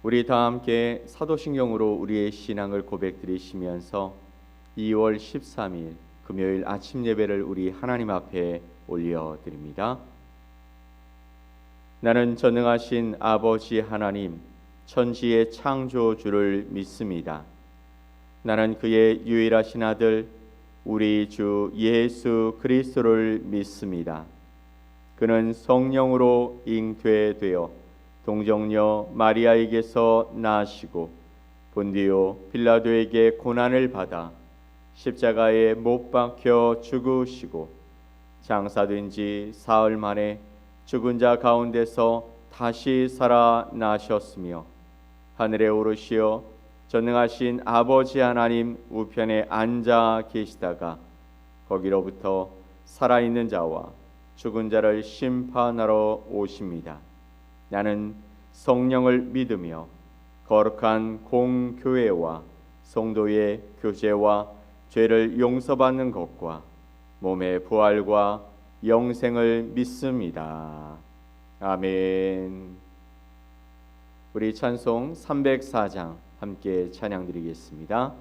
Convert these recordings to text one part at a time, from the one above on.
우리 다 함께 사도신경으로 우리의 신앙을 고백드리시면서 2월 13일 금요일 아침 예배를 우리 하나님 앞에 올려드립니다. 나는 전능하신 아버지 하나님, 천지의 창조주를 믿습니다. 나는 그의 유일하신 아들 우리 주 예수 그리스도를 믿습니다. 그는 성령으로 잉태되어 동정녀 마리아에게서 나시고 본디오 빌라도에게 고난을 받아 십자가에 못 박혀 죽으시고 장사된 지 사흘 만에 죽은 자 가운데서 다시 살아나셨으며 하늘에 오르시어 전능하신 아버지 하나님 우편에 앉아 계시다가 거기로부터 살아있는 자와 죽은 자를 심판하러 오십니다. 나는 성령을 믿으며 거룩한 공교회와 성도의 교제와 죄를 용서받는 것과 몸의 부활과 영생을 믿습니다. 아멘. 우리 찬송 304장 함께 찬양드리겠습니다.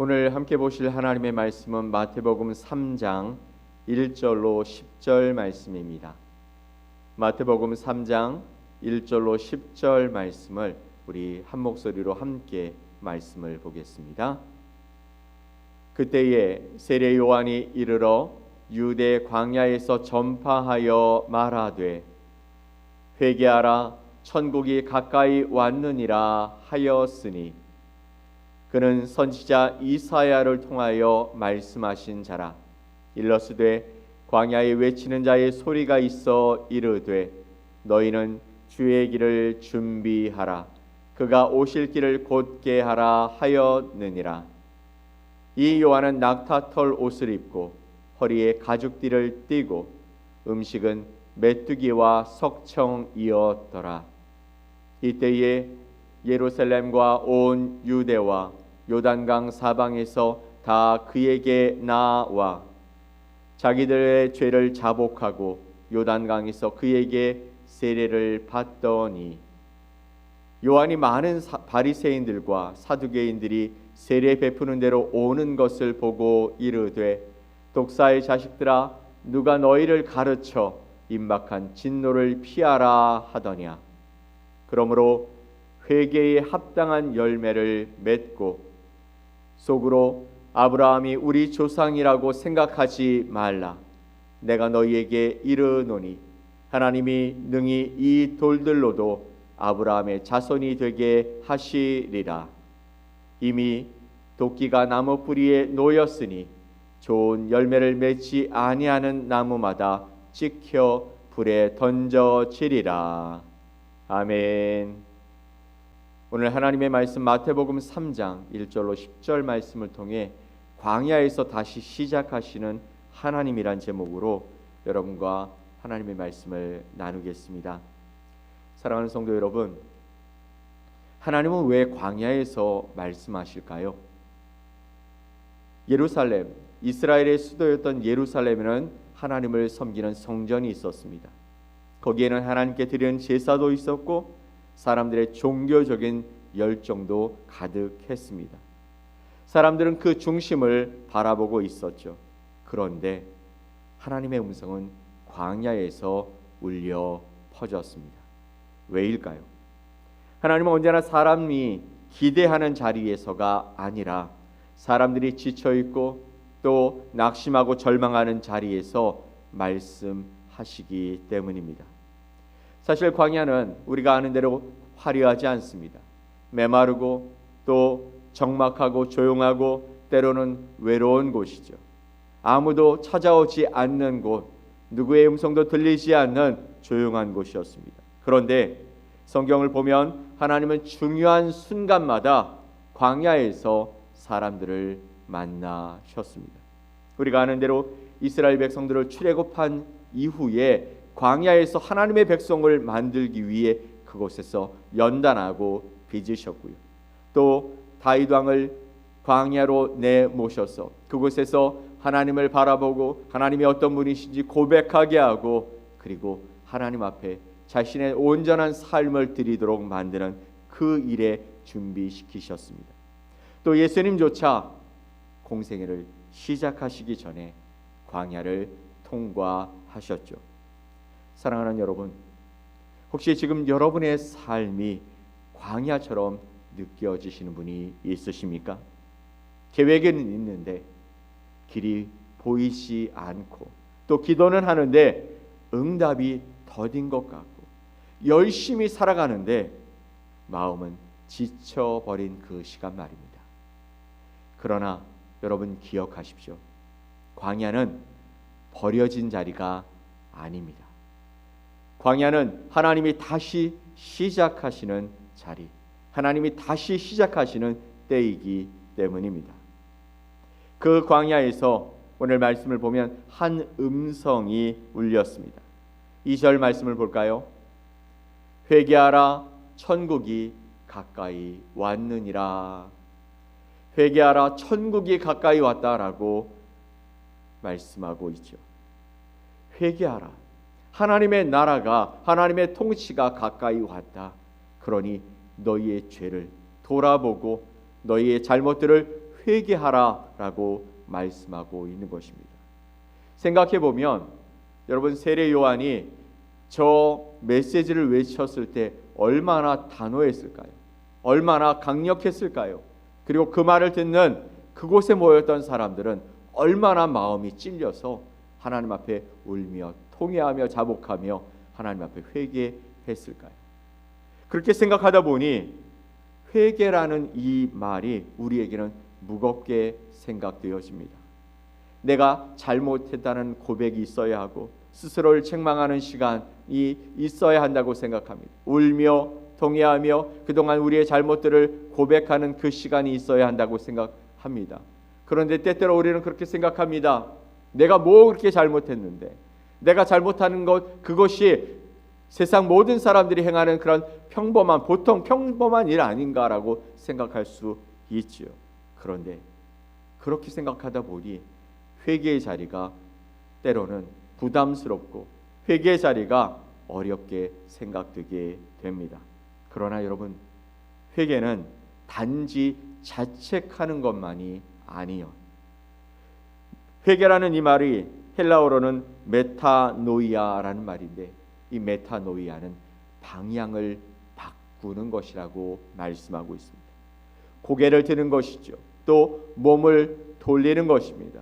오늘 함께 보실 하나님의 말씀은 마태복음 3장 1절로 10절 말씀입니다. 마태복음 3장 1절로 10절 말씀을 우리 한 목소리로 함께 말씀을 보겠습니다. 그때에 세례 요한이 이르러 유대 광야에서 전파하여 말하되 회개하라 천국이 가까이 왔느니라 하였으니 그는 선지자 이사야를 통하여 말씀하신 자라. 일러스되 광야에 외치는 자의 소리가 있어 이르되 너희는 주의 길을 준비하라 그가 오실 길을 곧게 하라 하였느니라. 이 요한은 낙타털 옷을 입고 허리에 가죽띠를 띠고 음식은 메뚜기와 석청이었더라. 이때에 예루살렘과 온 유대와 요단강 사방에서 다 그에게 나와 자기들의 죄를 자복하고 요단강에서 그에게 세례를 받더니 요한이 많은 바리새인들과 사두개인들이 세례 베푸는 대로 오는 것을 보고 이르되 독사의 자식들아 누가 너희를 가르쳐 임박한 진노를 피하라 하더냐. 그러므로 회개에 합당한 열매를 맺고 속으로 아브라함이 우리 조상이라고 생각하지 말라. 내가 너희에게 이르노니 하나님이 능히 이 돌들로도 아브라함의 자손이 되게 하시리라. 이미 도끼가 나무 뿌리에 놓였으니 좋은 열매를 맺지 아니하는 나무마다 찍혀 불에 던져지리라. 아멘. 오늘 하나님의 말씀 마태복음 3장 1절로 10절 말씀을 통해 광야에서 다시 시작하시는 하나님이란 제목으로 여러분과 하나님의 말씀을 나누겠습니다. 사랑하는 성도 여러분, 하나님은 왜 광야에서 말씀하실까요? 예루살렘, 이스라엘의 수도였던 예루살렘에는 하나님을 섬기는 성전이 있었습니다. 거기에는 하나님께 드리는 제사도 있었고 사람들의 종교적인 열정도 가득했습니다. 사람들은 그 중심을 바라보고 있었죠. 그런데 하나님의 음성은 광야에서 울려 퍼졌습니다. 왜일까요? 하나님은 언제나 사람이 기대하는 자리에서가 아니라 사람들이 지쳐있고 또 낙심하고 절망하는 자리에서 말씀하시기 때문입니다. 사실 광야는 우리가 아는 대로 화려하지 않습니다. 메마르고 또 적막하고 조용하고 때로는 외로운 곳이죠. 아무도 찾아오지 않는 곳, 누구의 음성도 들리지 않는 조용한 곳이었습니다. 그런데 성경을 보면 하나님은 중요한 순간마다 광야에서 사람들을 만나셨습니다. 우리가 아는 대로 이스라엘 백성들을 출애굽한 이후에 광야에서 하나님의 백성을 만들기 위해 그곳에서 연단하고 빚으셨고요. 또 다윗 왕을 광야로 내모셔서 그곳에서 하나님을 바라보고 하나님이 어떤 분이신지 고백하게 하고 그리고 하나님 앞에 자신의 온전한 삶을 드리도록 만드는 그 일에 준비시키셨습니다. 또 예수님조차 공생애를 시작하시기 전에 광야를 통과하셨죠. 사랑하는 여러분, 혹시 지금 여러분의 삶이 광야처럼 느껴지시는 분이 있으십니까? 계획은 있는데 길이 보이지 않고 또 기도는 하는데 응답이 더딘 것 같고 열심히 살아가는데 마음은 지쳐버린 그 시간 말입니다. 그러나 여러분 기억하십시오. 광야는 버려진 자리가 아닙니다. 광야는 하나님이 다시 시작하시는 자리, 하나님이 다시 시작하시는 때이기 때문입니다. 그 광야에서 오늘 말씀을 보면 한 음성이 울렸습니다. 2절 말씀을 볼까요? 회개하라 천국이 가까이 왔느니라. 회개하라 천국이 가까이 왔다라고 말씀하고 있죠. 회개하라. 하나님의 나라가 하나님의 통치가 가까이 왔다. 그러니 너희의 죄를 돌아보고 너희의 잘못들을 회개하라라고 말씀하고 있는 것입니다. 생각해 보면 여러분 세례 요한이 저 메시지를 외쳤을 때 얼마나 단호했을까요? 얼마나 강력했을까요? 그리고 그 말을 듣는 그곳에 모였던 사람들은 얼마나 마음이 찔려서 하나님 앞에 울며 통회하며 자복하며 하나님 앞에 회개했을까요? 그렇게 생각하다 보니 회개라는 이 말이 우리에게는 무겁게 생각되어집니다. 내가 잘못했다는 고백이 있어야 하고 스스로를 책망하는 시간이 있어야 한다고 생각합니다. 울며 통회하며 그동안 우리의 잘못들을 고백하는 그 시간이 있어야 한다고 생각합니다. 그런데 때때로 우리는 그렇게 생각합니다. 내가 뭐 그렇게 잘못했는데, 내가 잘못하는 것, 그것이 세상 모든 사람들이 행하는 그런 보통 평범한 일 아닌가라고 생각할 수 있지요. 그런데 그렇게 생각하다 보니 회개의 자리가 때로는 부담스럽고 회개의 자리가 어렵게 생각되게 됩니다. 그러나 여러분, 회개는 단지 자책하는 것만이 아니요. 회개라는 이 말이 헬라어로는 메타노이아라는 말인데, 이 메타노이아는 방향을 바꾸는 것이라고 말씀하고 있습니다. 고개를 드는 것이죠. 또 몸을 돌리는 것입니다.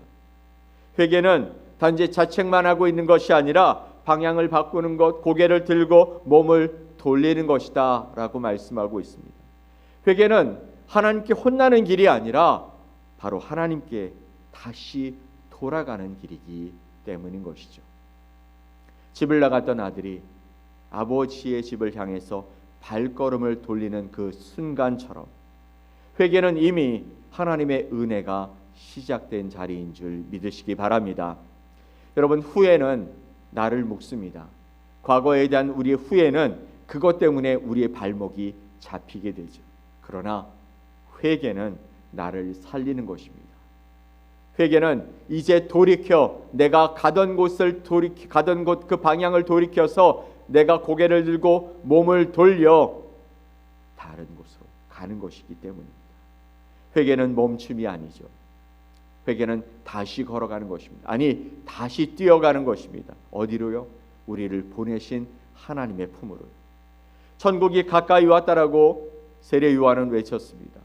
회개는 단지 자책만 하고 있는 것이 아니라 방향을 바꾸는 것, 고개를 들고 몸을 돌리는 것이다 라고 말씀하고 있습니다. 회개는 하나님께 혼나는 길이 아니라 바로 하나님께 다시 돌아가는 길이기 때문인 것이죠. 집을 나갔던 아들이 아버지의 집을 향해서 발걸음을 돌리는 그 순간처럼 회개는 이미 하나님의 은혜가 시작된 자리인 줄 믿으시기 바랍니다. 여러분, 후회는 나를 묶습니다. 과거에 대한 우리의 후회는 그것 때문에 우리의 발목이 잡히게 되죠. 그러나 회개는 나를 살리는 것입니다. 회개는 이제 돌이켜 내가 가던 곳 그 방향을 돌이켜서 내가 고개를 들고 몸을 돌려 다른 곳으로 가는 것이기 때문입니다. 회개는 멈춤이 아니죠. 회개는 다시 걸어가는 것입니다. 아니, 다시 뛰어가는 것입니다. 어디로요? 우리를 보내신 하나님의 품으로. 천국이 가까이 왔다라고 세례 요한은 외쳤습니다.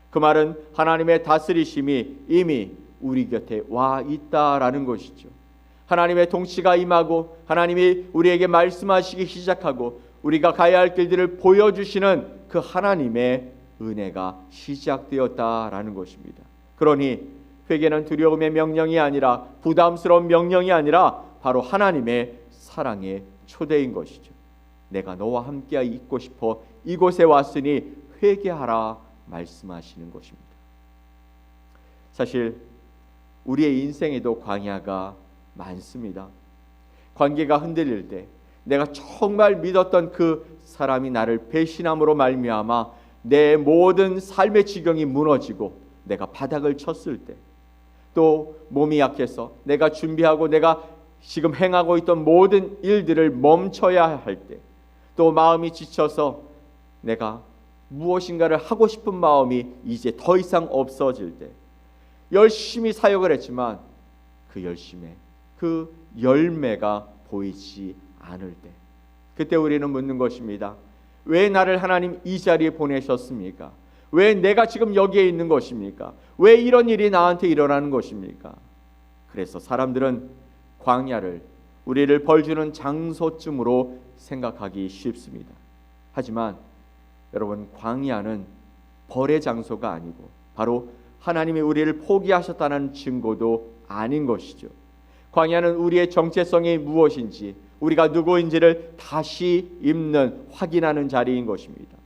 그 말은 하나님의 다스리심이 이미 우리 곁에 와 있다라는 것이죠. 하나님의 통치가 임하고 하나님이 우리에게 말씀하시기 시작하고 우리가 가야 할 길들을 보여주시는 그 하나님의 은혜가 시작되었다라는 것입니다. 그러니 회개는 두려움의 명령이 아니라, 부담스러운 명령이 아니라 바로 하나님의 사랑의 초대인 것이죠. 내가 너와 함께 있고 싶어 이곳에 왔으니 회개하라 말씀하시는 것입니다. 사실 우리의 인생에도 광야가 많습니다. 관계가 흔들릴 때, 내가 정말 믿었던 그 사람이 나를 배신함으로 말미암아 내 모든 삶의 지경이 무너지고 내가 바닥을 쳤을 때, 또 몸이 약해서 내가 준비하고 내가 지금 행하고 있던 모든 일들을 멈춰야 할 때, 또 마음이 지쳐서 내가 무엇인가를 하고 싶은 마음이 이제 더 이상 없어질 때, 열심히 사역을 했지만 그 열심에 그 열매가 보이지 않을 때, 그때 우리는 묻는 것입니다. 왜 나를 하나님 이 자리에 보내셨습니까? 왜 내가 지금 여기에 있는 것입니까? 왜 이런 일이 나한테 일어나는 것입니까? 그래서 사람들은 광야를 우리를 벌주는 장소쯤으로 생각하기 쉽습니다. 하지만 여러분, 광야는 벌의 장소가 아니고 바로 하나님이 우리를 포기하셨다는 증거도 아닌 것이죠. 광야는 우리의 정체성이 무엇인지, 우리가 누구인지를 다시 읽는, 확인하는 자리인 것입니다.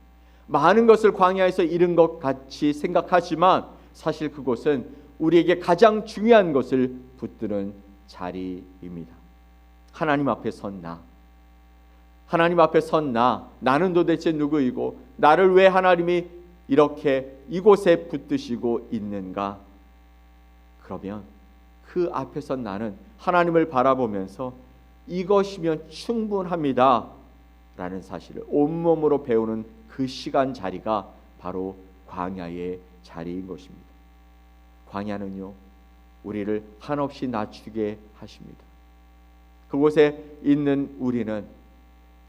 많은 것을 광야에서 잃은 것 같이 생각하지만 사실 그곳은 우리에게 가장 중요한 것을 붙드는 자리입니다. 하나님 앞에 선 나, 하나님 앞에 선 나는 도대체 누구이고 나를 왜 하나님이 이렇게 이곳에 붙드시고 있는가? 그러면 그 앞에 선 나는 하나님을 바라보면서 이것이면 충분합니다 라는 사실을 온몸으로 배우는 그 시간 자리가 바로 광야의 자리인 것입니다. 광야는요, 우리를 한없이 낮추게 하십니다. 그곳에 있는 우리는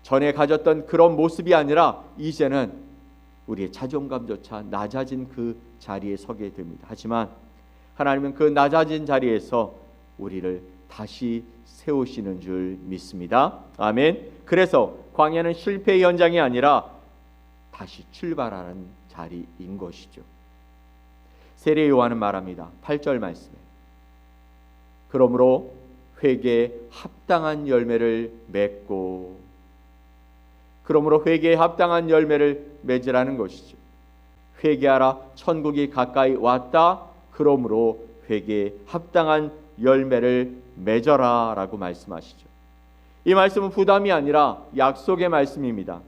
전에 가졌던 그런 모습이 아니라 이제는 우리의 자존감조차 낮아진 그 자리에 서게 됩니다. 하지만 하나님은 그 낮아진 자리에서 우리를 다시 세우시는 줄 믿습니다. 아멘. 그래서 광야는 실패의 현장이 아니라 다시 출발하는 자리인 것이죠. 세례 요한은 말합니다. 8절 말씀에 그러므로 회개에 합당한 열매를 맺고, 그러므로 회개에 합당한 열매를 맺으라는 것이죠. 회개하라, 천국이 가까이 왔다. 그러므로 회개에 합당한 열매를 맺어라 라고 말씀하시죠. 이 말씀은 부담이 아니라 약속의 말씀입니다.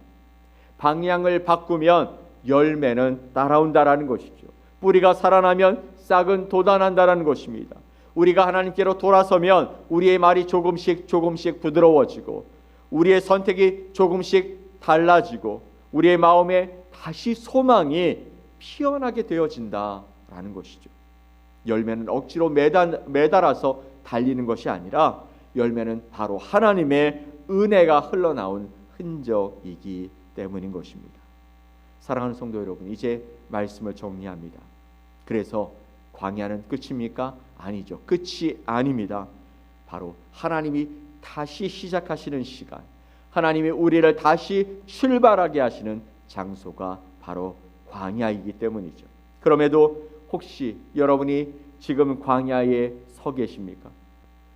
방향을 바꾸면 열매는 따라온다라는 것이죠. 뿌리가 살아나면 싹은 돋아난다라는 것입니다. 우리가 하나님께로 돌아서면 우리의 말이 조금씩 부드러워지고, 우리의 선택이 조금씩 달라지고, 우리의 마음에 다시 소망이 피어나게 되어진다라는 것이죠. 열매는 억지로 매달아서 달리는 것이 아니라 열매는 바로 하나님의 은혜가 흘러나온 흔적이기 때문인 것입니다. 사랑하는 성도 여러분, 이제 말씀을 정리합니다. 그래서 광야는 끝입니까? 아니죠. 끝이 아닙니다. 바로 하나님이 다시 시작하시는 시간, 하나님이 우리를 다시 출발하게 하시는 장소가 바로 광야이기 때문이죠. 그럼에도 혹시 여러분이 지금 광야에 서 계십니까?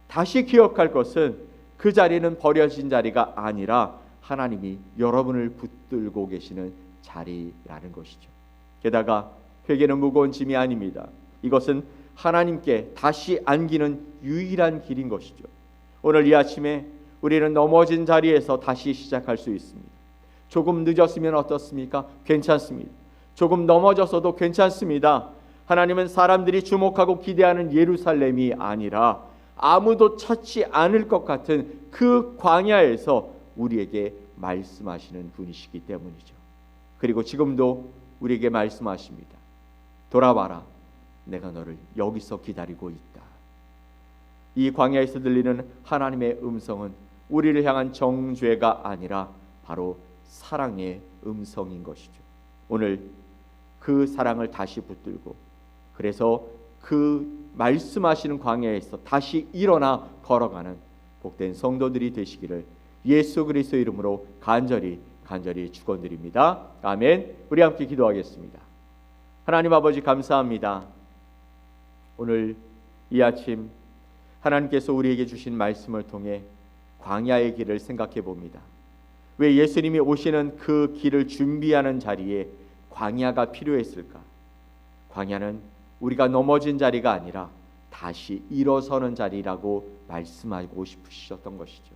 다시 기억할 것은 그 자리는 버려진 자리가 아니라 하나님이 여러분을 붙들고 계시는 자리라는 것이죠. 게다가 회개는 무거운 짐이 아닙니다. 이것은 하나님께 다시 안기는 유일한 길인 것이죠. 오늘 이 아침에 우리는 넘어진 자리에서 다시 시작할 수 있습니다. 조금 늦었으면 어떻습니까? 괜찮습니다. 조금 넘어졌어도 괜찮습니다. 하나님은 사람들이 주목하고 기대하는 예루살렘이 아니라 아무도 찾지 않을 것 같은 그 광야에서 우리에게 말씀하시는 분이시기 때문이죠. 그리고 지금도 우리에게 말씀하십니다. 돌아와라, 내가 너를 여기서 기다리고 있다. 이 광야에서 들리는 하나님의 음성은 우리를 향한 정죄가 아니라 바로 사랑의 음성인 것이죠. 오늘 그 사랑을 다시 붙들고, 그래서 그 말씀하시는 광야에서 다시 일어나 걸어가는 복된 성도들이 되시기를 예수 그리스도 이름으로 간절히 축원드립니다. 아멘. 우리 함께 기도하겠습니다. 하나님 아버지, 감사합니다. 오늘 이 아침 하나님께서 우리에게 주신 말씀을 통해 광야의 길을 생각해 봅니다. 왜 예수님이 오시는 그 길을 준비하는 자리에 광야가 필요했을까? 광야는 우리가 넘어진 자리가 아니라 다시 일어서는 자리라고 말씀하고 싶으셨던 것이죠.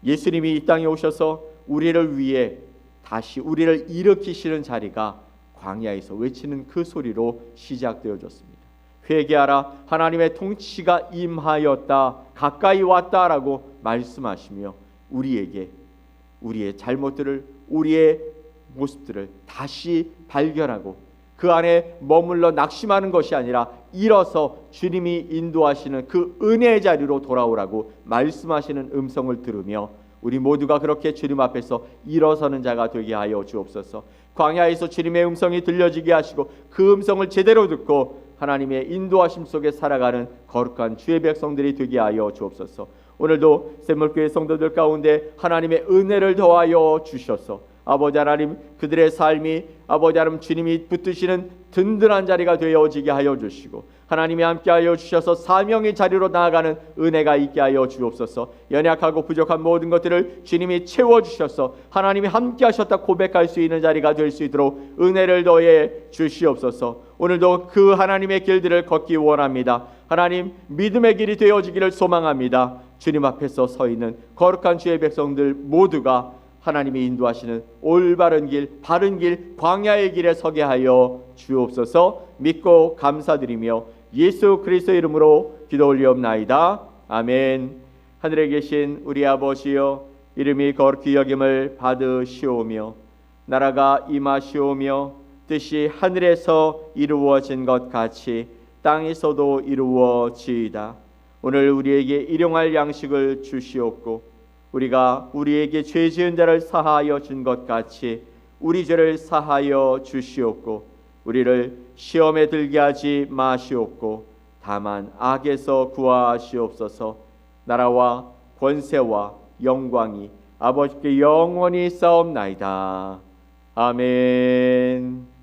예수님이 이 땅에 오셔서 우리를 위해 다시 우리를 일으키시는 자리가 광야에서 외치는 그 소리로 시작되어졌습니다. 회개하라, 하나님의 통치가 임하였다, 가까이 왔다라고 말씀하시며 우리에게 우리의 잘못들을, 우리의 모습들을 다시 발견하고 그 안에 머물러 낙심하는 것이 아니라 일어서 주님이 인도하시는 그 은혜의 자리로 돌아오라고 말씀하시는 음성을 들으며 우리 모두가 그렇게 주님 앞에서 일어서는 자가 되게 하여 주옵소서. 광야에서 주님의 음성이 들려지게 하시고 그 음성을 제대로 듣고 하나님의 인도하심 속에 살아가는 거룩한 주의 백성들이 되게 하여 주옵소서. 오늘도 샘물교회 성도들 가운데 하나님의 은혜를 더하여 주셔서 아버지 하나님, 그들의 삶이 아버지 하나님 주님이 붙드시는 든든한 자리가 되어지게 하여 주시고 하나님이 함께하여 주셔서 사명의 자리로 나아가는 은혜가 있게 하여 주옵소서. 연약하고 부족한 모든 것들을 주님이 채워주셔서 하나님이 함께하셨다 고백할 수 있는 자리가 될 수 있도록 은혜를 더해 주시옵소서. 오늘도 그 하나님의 길들을 걷기 원합니다. 하나님, 믿음의 길이 되어지기를 소망합니다. 주님 앞에서 서 있는 거룩한 주의 백성들 모두가 하나님이 인도하시는 올바른 길, 바른 길, 광야의 길에 서게 하여 주옵소서. 믿고 감사드리며 예수 그리스도 이름으로 기도 올리옵나이다. 아멘. 하늘에 계신 우리 아버지여, 이름이 거룩히 여김을 받으시오며 나라가 임하시오며 뜻이 하늘에서 이루어진 것 같이 땅에서도 이루어지이다. 오늘 우리에게 일용할 양식을 주시옵고 우리가 우리에게 죄 지은 자를 사하여 준 것 같이 우리 죄를 사하여 주시옵고 우리를 시험에 들게 하지 마시옵고 다만 악에서 구하시옵소서. 나라와 권세와 영광이 아버지께 영원히 싸움나이다. 아멘.